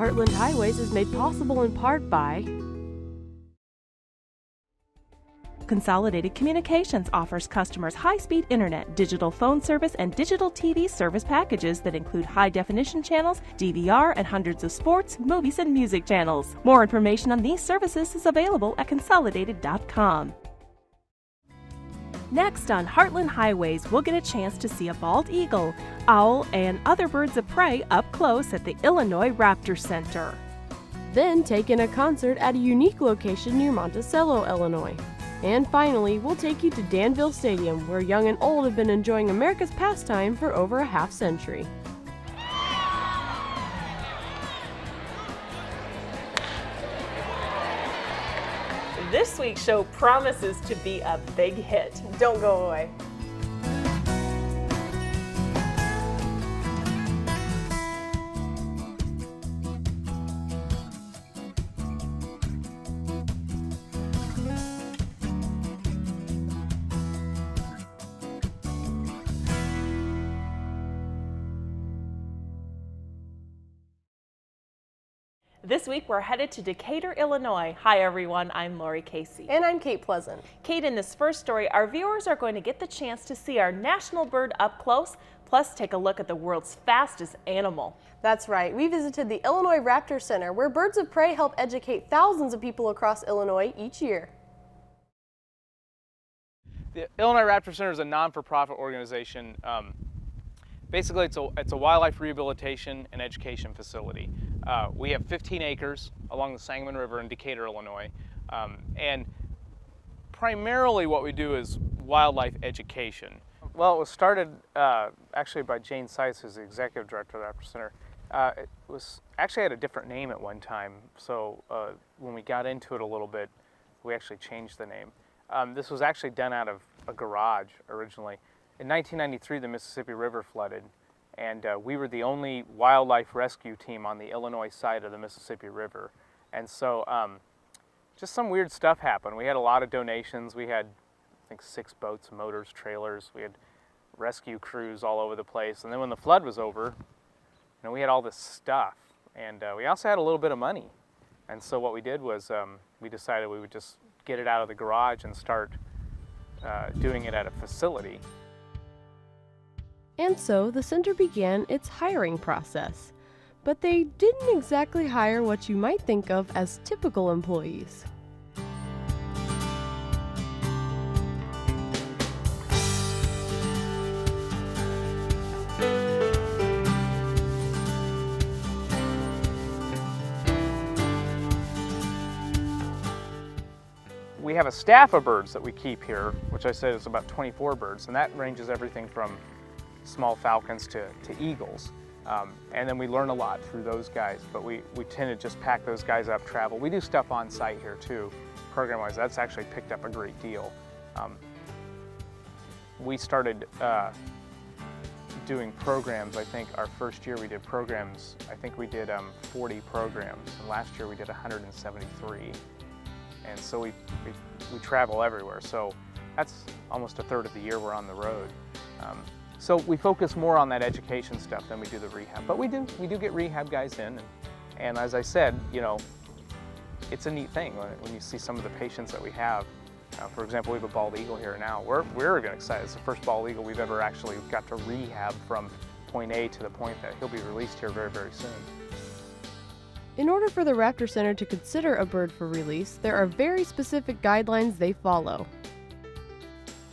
Heartland Highways is made possible in part by Consolidated Communications offers customers high-speed internet, digital phone service, and digital TV service packages that include high-definition channels, DVR, and hundreds of sports, movies, and music channels. More information on these services is available at consolidated.com. Next on Heartland Highways, we'll get a chance to see a bald eagle, owl, and other birds of prey up close at the Illinois Raptor Center. Then take in a concert at a unique location near Monticello, Illinois. And finally, we'll take you to Danville Stadium, where young and old have been enjoying America's pastime for over a half-century. This week's show promises to be a big hit. Don't go away. This week we're headed to Decatur, Illinois. Hi everyone, I'm Lori Casey. And I'm Kate Pleasant. Kate, in this first story, our viewers are going to get the chance to see our national bird up close, plus take a look at the world's fastest animal. That's right, we visited the Illinois Raptor Center, where birds of prey help educate thousands of people across Illinois each year. The Illinois Raptor Center is a non-for-profit organization. Basically, it's a wildlife rehabilitation and education facility. We have 15 acres along the Sangamon River in Decatur, Illinois. And primarily what we do is wildlife education. Well, it was started actually by Jane Seiss, who's the executive director of the Raptor Center. It was actually had a different name at one time. So when we got into it a little bit, we actually changed the name. This was actually done out of a garage originally. In 1993, the Mississippi River flooded, and we were the only wildlife rescue team on the Illinois side of the Mississippi River. And so just some weird stuff happened. We had a lot of donations. We had, I think, 6 boats, motors, trailers. We had rescue crews all over the place. And then when the flood was over, we had all this stuff. And we also had a little bit of money. And so what we did was we decided we would just get it out of the garage and start doing it at a facility. And so the center began its hiring process. But they didn't exactly hire what you might think of as typical employees. We have a staff of birds that we keep here, which I said is about 24 birds, and that ranges everything from small falcons to eagles. And then we learn a lot through those guys, but we tend to just pack those guys up, travel. We do stuff on site here too, program-wise. That's actually picked up a great deal. We started doing programs. I think our first year we did programs, I think we did 40 programs, and last year we did 173. And so we travel everywhere. So that's almost a third of the year we're on the road. So we focus more on that education stuff than we do the rehab. But we do get rehab guys in. And as I said, it's a neat thing when you see some of the patients that we have. For example, we have a bald eagle here now. We're excited. It's the first bald eagle we've ever actually got to rehab from point A to the point that he'll be released here very, very soon. In order for the Raptor Center to consider a bird for release, there are very specific guidelines they follow.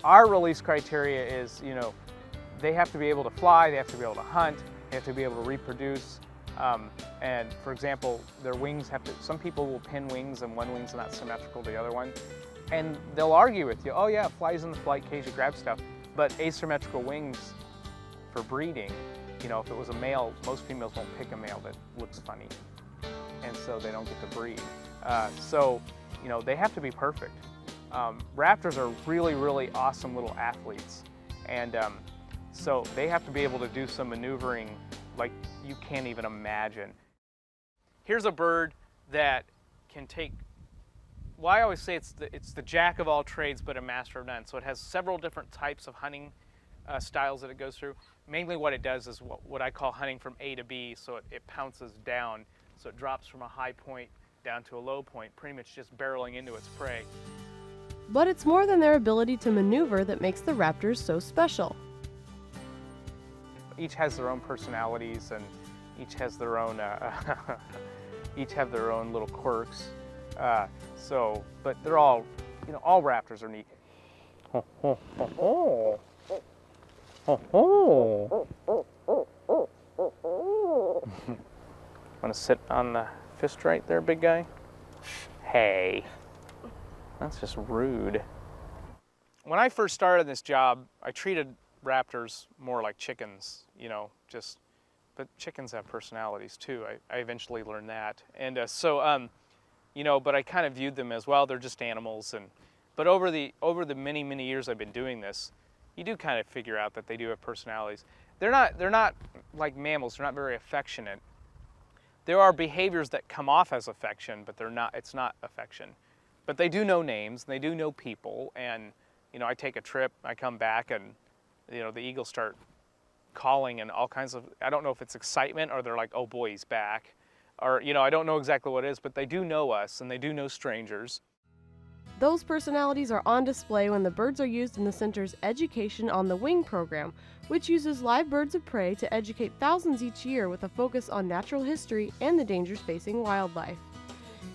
Our release criteria is, they have to be able to fly, they have to be able to hunt, they have to be able to reproduce. And for example, their wings some people will pin wings and one wing's not symmetrical to the other one. And they'll argue with you, oh yeah, it flies in the flight cage, it grabs stuff. But asymmetrical wings for breeding, if it was a male, most females won't pick a male that looks funny. And so they don't get to breed. They have to be perfect. Raptors are really, really awesome little athletes. And so they have to be able to do some maneuvering like you can't even imagine. Here's a bird that can take, well, I always say it's the jack of all trades but a master of none. So it has several different types of hunting styles that it goes through. Mainly what it does is what I call hunting from A to B, so it pounces down. So it drops from a high point down to a low point, pretty much just barreling into its prey. But it's more than their ability to maneuver that makes the raptors so special. Each has their own personalities, and each has their own each have their own little quirks. But they're all, all raptors are neat. Want to sit on the fist right there, big guy? Hey, that's just rude. When I first started this job, I treated raptors more like chickens, but chickens have personalities too. I eventually learned that. And but I kind of viewed them as, well, they're just animals. But over the many, many years I've been doing this, you do kind of figure out that they do have personalities. They're not like mammals, they're not very affectionate. There are behaviors that come off as affection, but it's not affection. But they do know names, and they do know people, and I take a trip, I come back, and the eagles start calling and all kinds of, I don't know if it's excitement or they're like, oh boy, he's back. Or, I don't know exactly what it is, but they do know us and they do know strangers. Those personalities are on display when the birds are used in the center's Education on the Wing program, which uses live birds of prey to educate thousands each year with a focus on natural history and the dangers facing wildlife.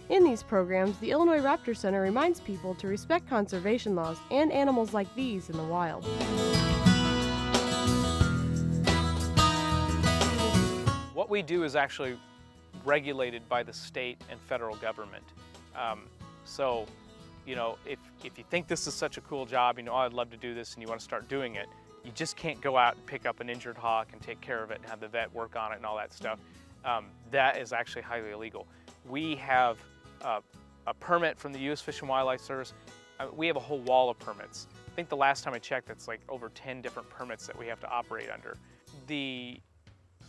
In these programs, the Illinois Raptor Center reminds people to respect conservation laws and animals like these in the wild. What we do is actually regulated by the state and federal government. If you think this is such a cool job, I'd love to do this, and you want to start doing it, you just can't go out and pick up an injured hawk and take care of it and have the vet work on it and all that stuff. That is actually highly illegal. We have a permit from the U.S. Fish and Wildlife Service. We have a whole wall of permits. I think the last time I checked, it's like over 10 different permits that we have to operate under. The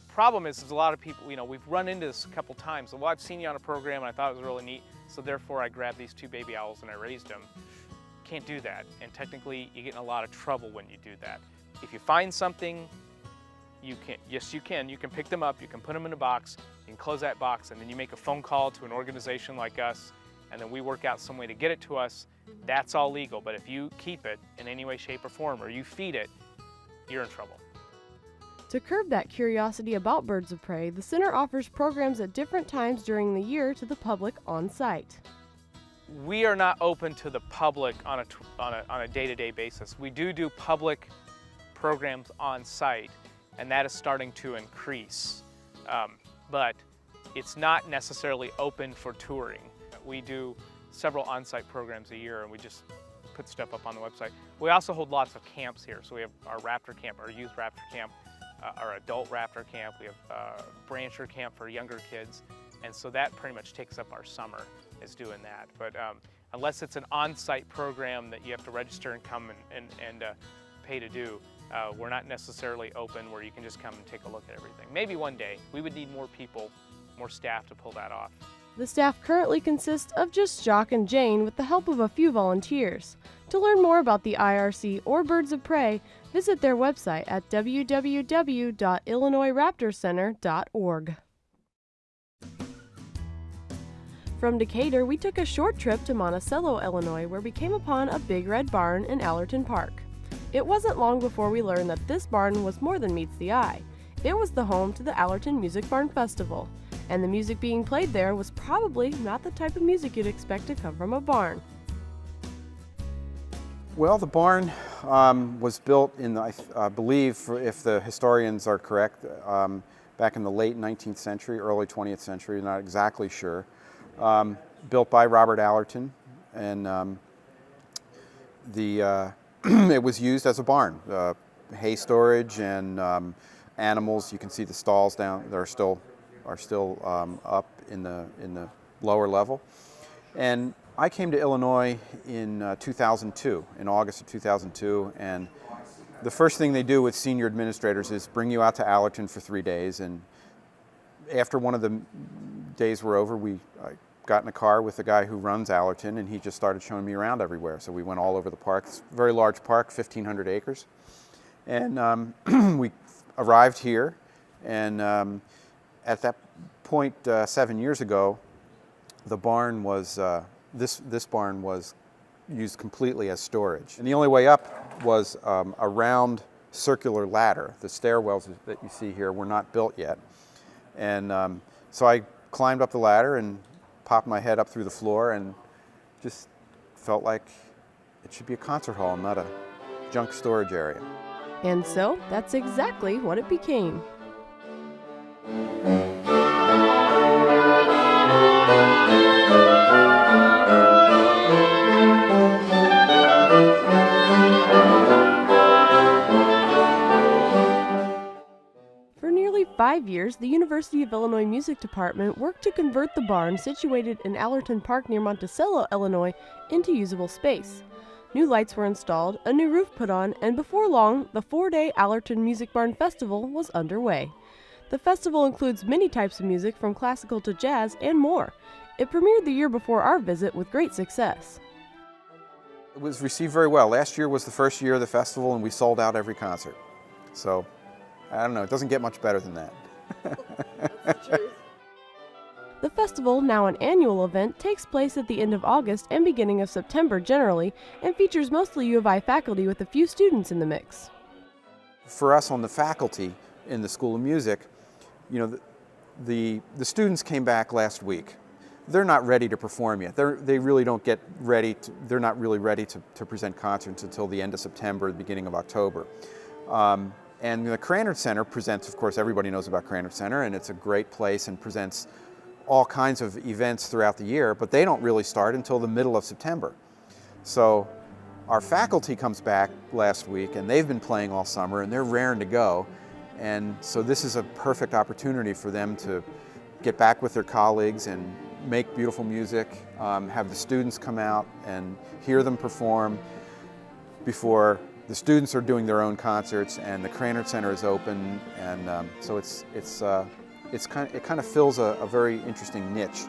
problem is a lot of people, we've run into this a couple times. Well, I've seen you on a program and I thought it was really neat, so therefore I grabbed these 2 baby owls and I raised them. Can't do that, and technically you get in a lot of trouble when you do that. If you find something, you can pick them up, you can put them in a box, you can close that box, and then you make a phone call to an organization like us, and then we work out some way to get it to us. That's all legal, but if you keep it in any way, shape, or form, or you feed it, you're in trouble. To curb that curiosity about birds of prey, the center offers programs at different times during the year to the public on site. We are not open to the public on a day-to-day basis. We do public programs on site, and that is starting to increase. But it's not necessarily open for touring. We do several on-site programs a year, and we just put stuff up on the website. We also hold lots of camps here. So we have our raptor camp, our youth raptor camp, our adult raptor camp. We have a brancher camp for younger kids. And so that pretty much takes up our summer, is doing that. But unless it's an on-site program that you have to register and come and pay to do, we're not necessarily open where you can just come and take a look at everything. Maybe one day. We would need more people, more staff to pull that off. The staff currently consists of just Jock and Jane with the help of a few volunteers. To learn more about the IRC or birds of prey, visit their website at www.illinoisraptorcenter.org. From Decatur, we took a short trip to Monticello, Illinois, where we came upon a big red barn in Allerton Park. It wasn't long before we learned that this barn was more than meets the eye. It was the home to the Allerton Music Barn Festival, and the music being played there was probably not the type of music you'd expect to come from a barn. Well, the barn was built in, I believe, if the historians are correct, back in the late 19th century, early 20th century, not exactly sure. Built by Robert Allerton, and it was used as a barn. Hay storage and animals. You can see the stalls down there are still up in the lower level. And I came to Illinois in 2002, in August of 2002, and the first thing they do with senior administrators is bring you out to Allerton for 3 days. And after one of the days were over, I got in a car with the guy who runs Allerton, and he just started showing me around everywhere. So we went all over the park. It's a very large park, 1,500 acres. And we arrived here, and at that 1.7 years ago, the barn was, this barn was used completely as storage. And the only way up was a round circular ladder. The stairwells that you see here were not built yet. And so I climbed up the ladder and popped my head up through the floor and just felt like it should be a concert hall, not a junk storage area. And so, that's exactly what it became. For nearly 5 years, the University of Illinois Music Department worked to convert the barn situated in Allerton Park near Monticello, Illinois, into usable space. New lights were installed, a new roof put on, and before long, the 4-day Allerton Music Barn Festival was underway. The festival includes many types of music from classical to jazz and more. It premiered the year before our visit with great success. It was received very well. Last year was the first year of the festival and we sold out every concert. So, I don't know, it doesn't get much better than that. That's the truth. The festival, now an annual event, takes place at the end of August and beginning of September generally, and features mostly U of I faculty with a few students in the mix. For us on the faculty in the School of Music, you know, the students came back last week. They're not ready to perform yet. They really don't get ready, they're not really ready to present concerts until the end of September, the beginning of October. And the Heartland Center presents, of course, everybody knows about Heartland Center, and it's a great place and presents all kinds of events throughout the year, but they don't really start until the middle of September. So our faculty comes back last week and they've been playing all summer and they're raring to go. And so this is a perfect opportunity for them to get back with their colleagues and make beautiful music, have the students come out and hear them perform before the students are doing their own concerts and the Heartland Center is open, and so it kind of fills a very interesting niche.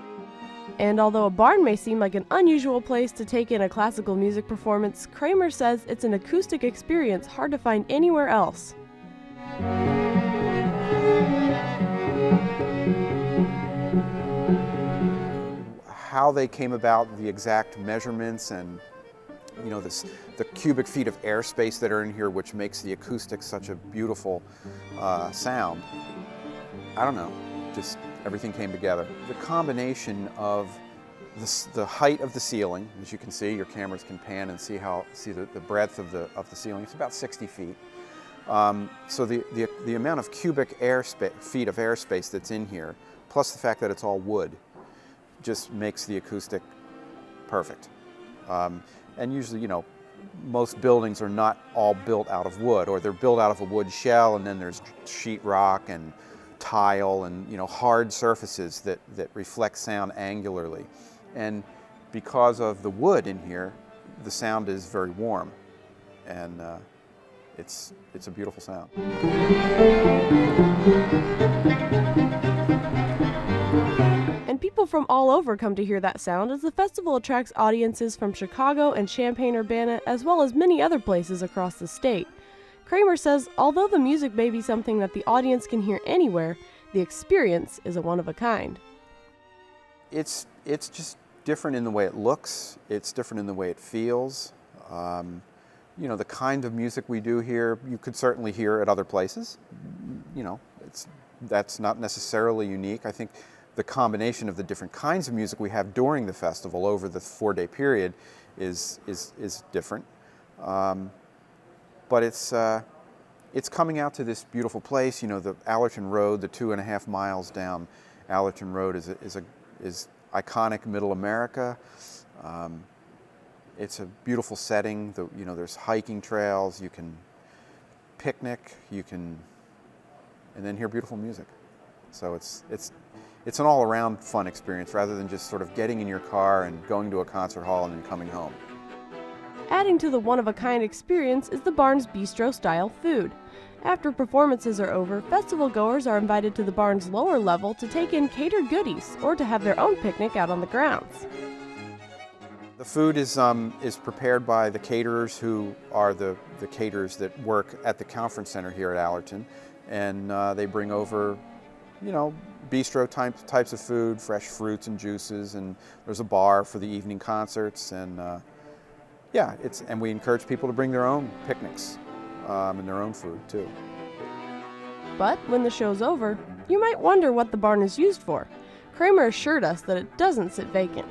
And although a barn may seem like an unusual place to take in a classical music performance, Kramer says it's an acoustic experience hard to find anywhere else. How they came about, the exact measurements, and you know, the cubic feet of airspace that are in here, which makes the acoustics such a beautiful sound. I don't know, just everything came together. The combination of the height of the ceiling, as you can see, your cameras can pan and see the breadth of the ceiling. It's about 60 feet. So the amount of cubic feet of airspace that's in here, plus the fact that it's all wood, just makes the acoustic perfect. And usually, you know, most buildings are not all built out of wood, or they're built out of a wood shell, and then there's sheetrock and tile and, you know, hard surfaces that reflect sound angularly. And because of the wood in here, the sound is very warm, and it's a beautiful sound. And people from all over come to hear that sound, as the festival attracts audiences from Chicago and Champaign-Urbana, as well as many other places across the state. Kramer says although the music may be something that the audience can hear anywhere, the experience is a one-of-a-kind. It's just different in the way it looks, it's different in the way it feels. You know, the kind of music we do here, you could certainly hear at other places. You know, that's not necessarily unique. I think the combination of the different kinds of music we have during the festival over the 4-day period is different. But it's coming out to this beautiful place. You know, the Allerton Road, the 2.5 miles down Allerton Road is iconic Middle America. It's a beautiful setting. You know, there's hiking trails. You can picnic. And then hear beautiful music. So it's an all-around fun experience rather than just sort of getting in your car and going to a concert hall and then coming home. Adding to the one-of-a-kind experience is the barn's bistro-style food. After performances are over, festival goers are invited to the barn's lower level to take in catered goodies or to have their own picnic out on the grounds. The food is prepared by the caterers who are the caterers that work at the conference center here at Allerton, and they bring over, you know, bistro types of food, fresh fruits and juices, and there's a bar for the evening concerts, and yeah, and we encourage people to bring their own picnics and their own food too. But when the show's over, you might wonder what the barn is used for. Kramer assured us that it doesn't sit vacant.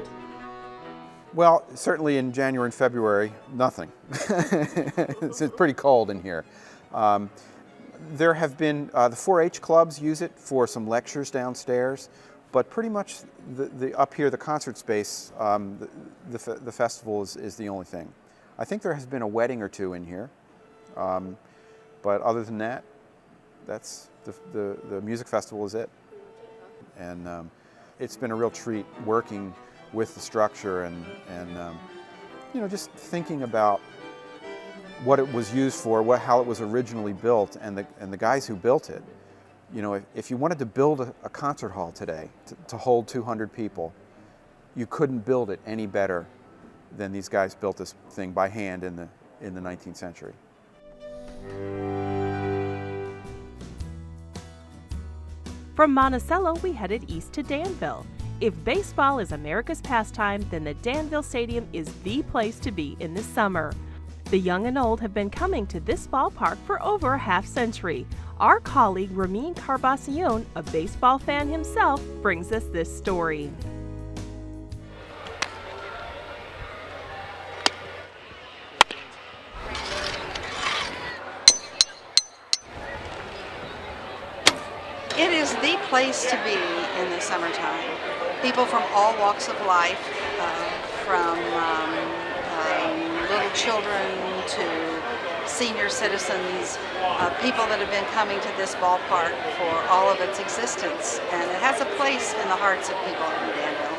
Well, certainly in January and February, nothing. It's pretty cold in here. There have been, the 4-H clubs use it for some lectures downstairs, but pretty much up here, the concert space, the festival is the only thing. I think there has been a wedding or two in here, but other than that, that's the music festival is it. And it's been a real treat working with the structure and you know, just thinking about what it was used for, how it was originally built, and the guys who built it. You know, if you wanted to build a concert hall today to hold 200 people, you couldn't build it any better than these guys built this thing by hand in the 19th century. From Monticello, we headed east to Danville. If baseball is America's pastime, then the Danville Stadium is the place to be in the summer. The young and old have been coming to this ballpark for over a half-century. Our colleague Ramin Carbassione, a baseball fan himself, brings us this story. It is the place to be in the summertime. People from all walks of life, from little children to senior citizens, people that have been coming to this ballpark for all of its existence. And it has a place in the hearts of people in Danville.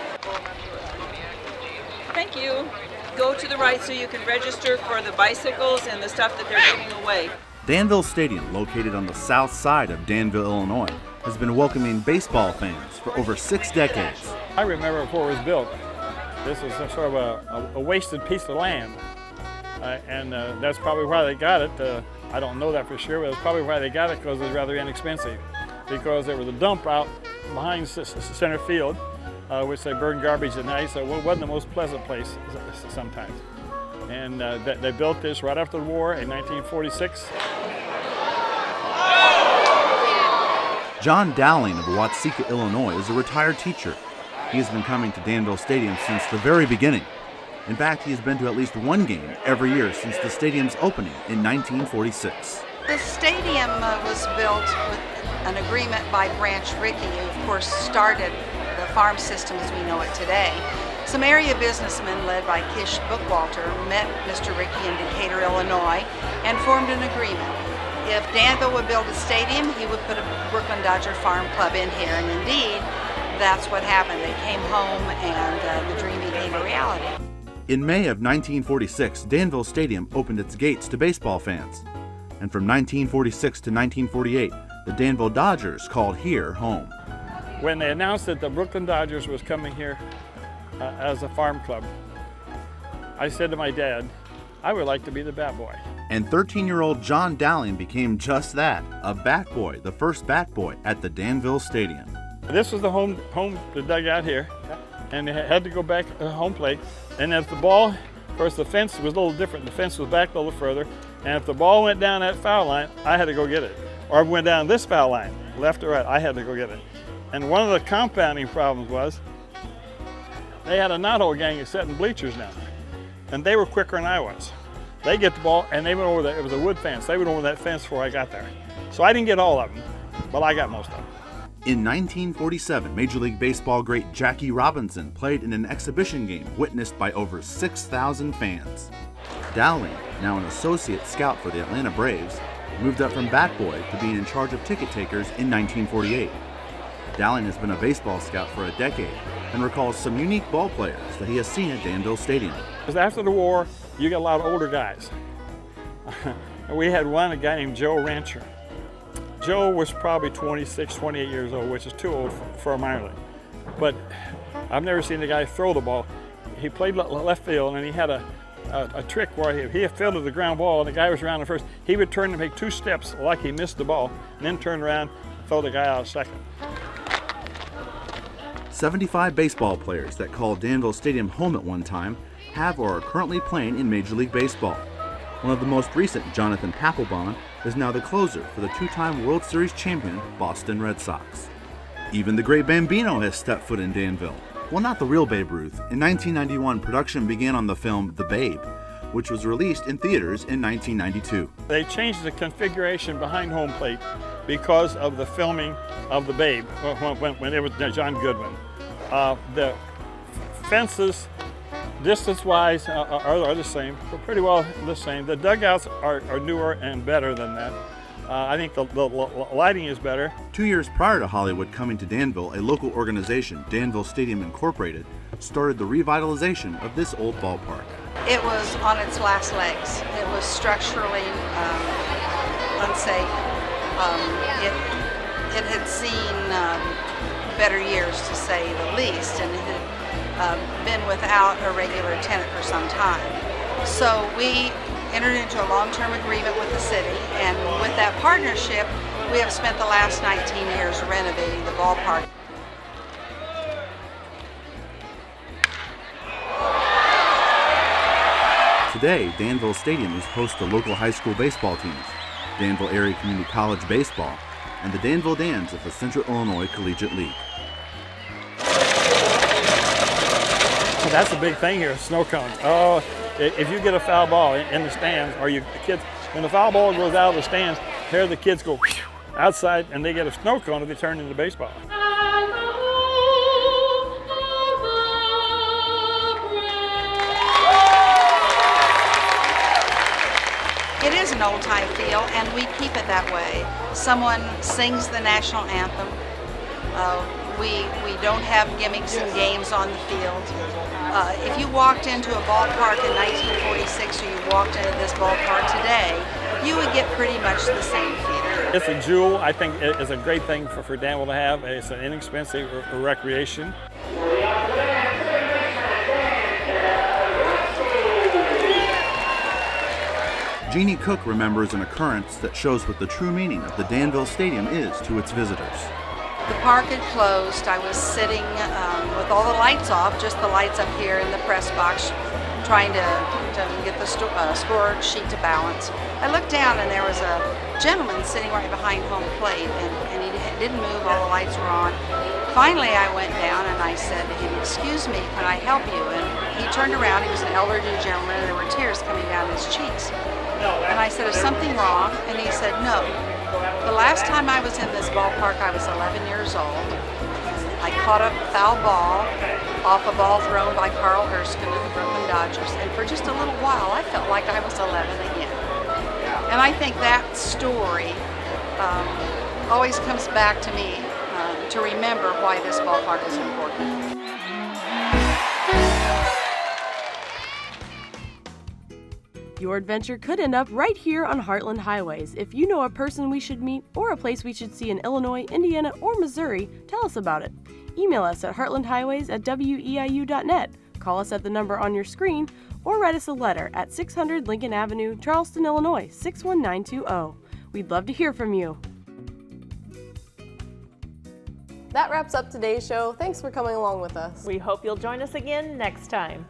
Thank you. Go to the right so you can register for the bicycles and the stuff that they're giving away. Danville Stadium, located on the south side of Danville, Illinois, has been welcoming baseball fans for over 6 decades. I remember before it was built, this was sort of a wasted piece of land. And that's probably why they got it. I don't know that for sure, but it's probably why they got it, because it was rather inexpensive. Because there was a dump out behind center field, which they burned garbage at night, so it wasn't the most pleasant place sometimes. And they built this right after the war in 1946. John Dowling of Watseka, Illinois, is a retired teacher. He has been coming to Danville Stadium since the very beginning. In fact, he has been to at least one game every year since the stadium's opening in 1946. The stadium was built with an agreement by Branch Rickey, who of course started the farm system as we know it today. Some area businessmen led by Kish Bookwalter met Mr. Rickey in Decatur, Illinois, and formed an agreement. If Danville would build a stadium, he would put a Brooklyn Dodger Farm Club in here, and indeed, that's what happened. They came home and the dream became a reality. In May of 1946, Danville Stadium opened its gates to baseball fans. And from 1946 to 1948, the Danville Dodgers called here home. When they announced that the Brooklyn Dodgers was coming here as a farm club, I said to my dad, I would like to be the bat boy. And 13-year-old John Dowling became just that, a bat boy, the first bat boy at the Danville Stadium. This was the home the dugout here, and they had to go back home plate. And if the ball, of course the fence was a little different. The fence was back a little further, and if the ball went down that foul line, I had to go get it. Or if it went down this foul line, left or right, I had to go get it. And one of the compounding problems was they had a knothole gang of setting bleachers down there, and they were quicker than I was. They get the ball, and they went over that. It was a wood fence. They went over that fence before I got there. So I didn't get all of them, but I got most of them. In 1947, Major League Baseball great Jackie Robinson played in an exhibition game witnessed by over 6,000 fans. Dowling, now an associate scout for the Atlanta Braves, moved up from bat boy to being in charge of ticket takers in 1948. Dowling has been a baseball scout for a decade and recalls some unique ball players that he has seen at Danville Stadium. After the war, you got a lot of older guys. We had a guy named Joe Rancher. Joe was probably 26, 28 years old, which is too old for a minor league. But I've never seen the guy throw the ball. He played left field, and he had a trick where he fielded the ground ball, and the guy was around the first. He would turn and make 2 steps like he missed the ball, and then turn around and throw the guy out second. 75 baseball players that called Danville Stadium home at one time have or are currently playing in Major League Baseball. One of the most recent, Jonathan Papelbon, is now the closer for the two-time World Series champion Boston Red Sox. Even the great Bambino has stepped foot in Danville. Well, not the real Babe Ruth. In 1991, production began on the film The Babe, which was released in theaters in 1992. They changed the configuration behind home plate because of the filming of The Babe when it was John Goodwin. The fences, distance-wise, are the same, pretty well the same. The dugouts are newer and better than that. I think the lighting is better. 2 years prior to Hollywood coming to Danville, a local organization, Danville Stadium Incorporated, started the revitalization of this old ballpark. It was on its last legs. It was structurally unsafe. It had seen better years, to say the least, and it had been without a regular tenant for some time. So we entered into a long-term agreement with the city, and with that partnership, we have spent the last 19 years renovating the ballpark. Today, Danville Stadium is host to local high school baseball teams, Danville Area Community College Baseball, and the Danville Dans of the Central Illinois Collegiate League. Well, that's a big thing here, snow cones. Oh, if you get a foul ball in the stands, or the kids, when the foul ball goes out of the stands, here the kids go outside and they get a snow cone and they turn into baseball. It is an old-time feel, and we keep it that way. Someone sings the national anthem. We don't have gimmicks and games on the field. If you walked into a ballpark in 1946 or you walked into this ballpark today, you would get pretty much the same feeling. It's a jewel. I think it's a great thing for Danville to have. It's an inexpensive recreation. Jeannie Cook remembers an occurrence that shows what the true meaning of the Danville Stadium is to its visitors. The park had closed. I was sitting with all the lights off, just the lights up here in the press box, trying to get the score sheet to balance. I looked down and there was a gentleman sitting right behind home plate, and he didn't move, all the lights were on. Finally, I went down and I said to him, "Excuse me, can I help you?" And he turned around, he was an elderly gentleman, and there were tears coming down his cheeks. And I said, "Is something wrong?" And he said, "No. The last time I was in this ballpark, I was 11 years old. I caught a foul ball off a ball thrown by Carl Erskine of the Brooklyn Dodgers, and for just a little while, I felt like I was 11 again." And I think that story always comes back to me to remember why this ballpark is important. Your adventure could end up right here on Heartland Highways. If you know a person we should meet or a place we should see in Illinois, Indiana, or Missouri, tell us about it. Email us at heartlandhighways@weiu.net, call us at the number on your screen, or write us a letter at 600 Lincoln Avenue, Charleston, Illinois, 61920. We'd love to hear from you. That wraps up today's show. Thanks for coming along with us. We hope you'll join us again next time.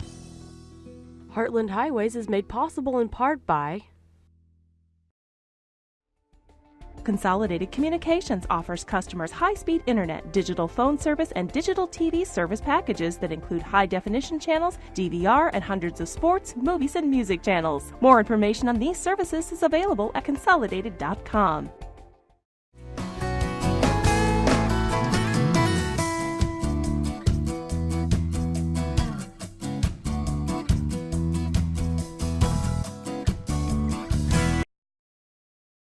Heartland Highways is made possible in part by Consolidated Communications offers customers high-speed internet, digital phone service, and digital TV service packages that include high-definition channels, DVR, and hundreds of sports, movies, and music channels. More information on these services is available at consolidated.com.